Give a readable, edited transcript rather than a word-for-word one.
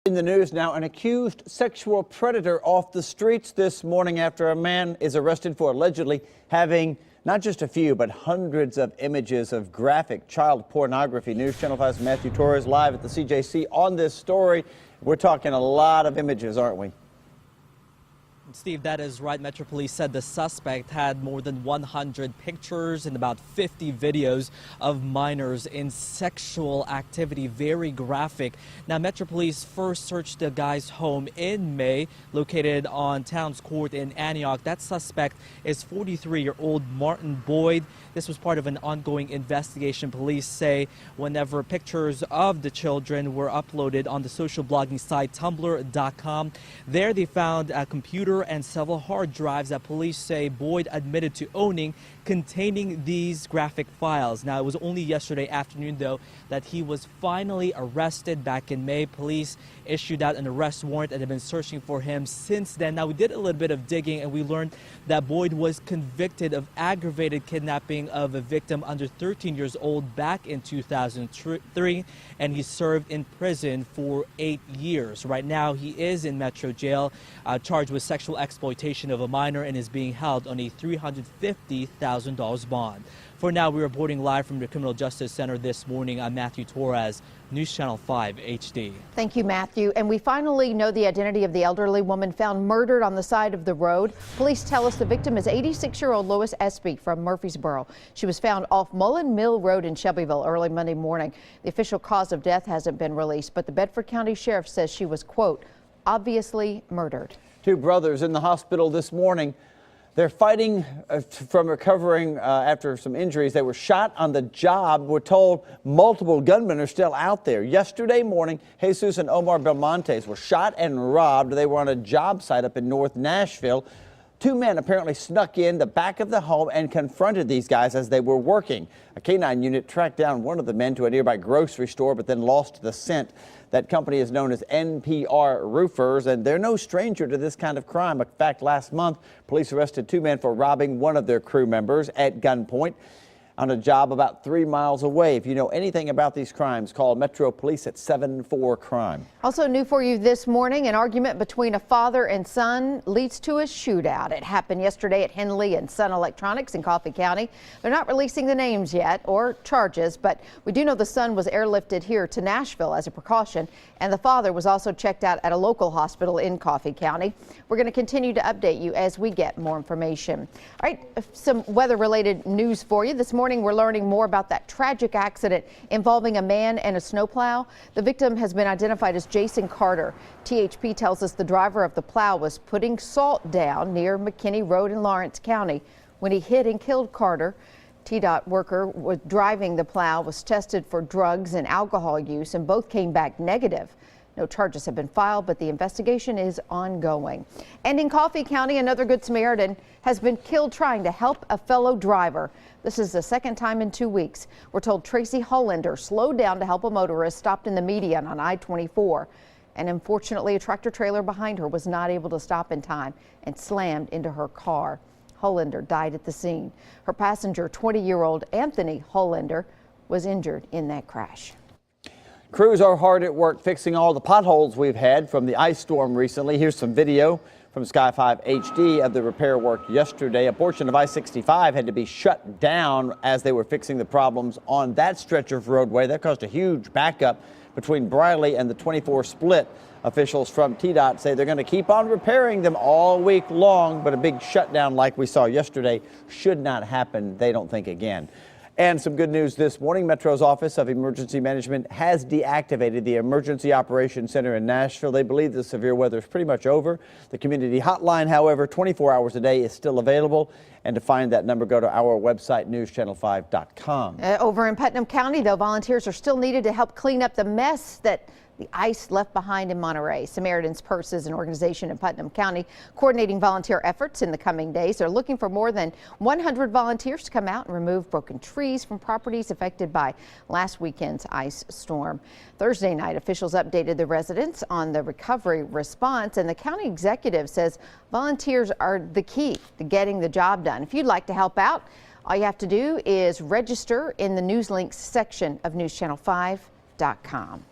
In the news now, an accused sexual predator off the streets this morning after a man is arrested for allegedly having not just a few, but hundreds of images of graphic child pornography. News Channel 5's Matthew Torres live at the CJC on this story. We're talking a lot of images, aren't we? Steve, that is right. Metro Police said the suspect had more than 100 pictures and about 50 videos of minors in sexual activity, very graphic. Now, Metro Police first searched the guy's home in May, located on Towns Court in Antioch. That suspect is 43-year-old Martin Boyd. This was part of an ongoing investigation. Police say whenever pictures of the children were uploaded on the social blogging site Tumblr.com, there they found a computer and several hard drives that police say Boyd admitted to owning, containing these graphic files. Now, it was only yesterday afternoon, though, that he was finally arrested. Back in May, police issued out an arrest warrant and have been searching for him since then. Now, we did a little bit of digging and we learned that Boyd was convicted of aggravated kidnapping of a victim under 13 years old back in 2003, and he served in prison for 8 years. Right now, he is in Metro Jail, charged with sexual exploitation of a minor, and is being held on a $350,000 bond. For now, we're reporting live from the Criminal Justice Center this morning. I'm Matthew Torres, News Channel 5 HD. Thank you, Matthew. And we finally know the identity of the elderly woman found murdered on the side of the road. Police tell us the victim is 86-year-old Lois Espy from Murfreesboro. She was found off Mullen Mill Road in Shelbyville early Monday morning. The official cause of death hasn't been released, but the Bedford County Sheriff says she was, quote, obviously murdered. Two brothers in the hospital this morning. They're fighting from recovering after some injuries. They were shot on the job. We're told multiple gunmen are still out there. Yesterday morning, Jesus and Omar Belmontes were shot and robbed. They were on a job site up in North Nashville. Two men apparently snuck in the back of the home and confronted these guys as they were working. A K-9 unit tracked down one of the men to a nearby grocery store, but then lost the scent. That company is known as NPR Roofers, and they're no stranger to this kind of crime. In fact, last month, police arrested two men for robbing one of their crew members at gunpoint on a job about 3 miles away. If you know anything about these crimes, call Metro Police at 74-CRIME. Also new for you this morning, an argument between a father and son leads to a shootout. It happened yesterday at Henley and Sun Electronics in Coffee County. They're not releasing the names yet or charges, but we do know the son was airlifted here to Nashville as a precaution, and the father was also checked out at a local hospital in Coffee County. We're going to continue to update you as we get more information. All right, some weather-related news for you this morning. We're learning more about that tragic accident involving a man and a snowplow. The victim has been identified as Jason Carter. THP tells us the driver of the plow was putting salt down near McKinney Road in Lawrence County when he hit and killed Carter. TDOT worker was driving the plow was tested for drugs and alcohol use, and both came back negative. No charges have been filed, but the investigation is ongoing. And in Coffee County, another Good Samaritan has been killed trying to help a fellow driver. This is the second time in 2 weeks. We're told Tracy Hollander slowed down to help a motorist stopped in the median on I-24. And unfortunately, a tractor trailer behind her was not able to stop in time and slammed into her car. Hollander died at the scene. Her passenger, 20-year-old Anthony Hollander, was injured in that crash. Crews are hard at work fixing all the potholes we've had from the ice storm recently. Here's some video from Sky 5 HD of the repair work yesterday. A portion of I-65 had to be shut down as they were fixing the problems on that stretch of roadway. That caused a huge backup between Briley and the 24 split. Officials from TDOT say they're going to keep on repairing them all week long, but a big shutdown like we saw yesterday should not happen, they don't think, again. And some good news this morning. Metro's Office of Emergency Management has deactivated the Emergency Operations Center in Nashville. They believe the severe weather is pretty much over. The community hotline, however, 24 hours a day is still available. And to find that number, go to our website, newschannel5.com. Over in Putnam County, though, volunteers are still needed to help clean up the mess that the ice left behind in Monterey. Samaritan's Purse is an organization in Putnam County coordinating volunteer efforts in the coming days. They're looking for more than 100 volunteers to come out and remove broken trees from properties affected by last weekend's ice storm. Thursday night, officials updated the residents on the recovery response, and the county executive says volunteers are the key to getting the job done. If you'd like to help out, all you have to do is register in the News Links section of newschannel5.com.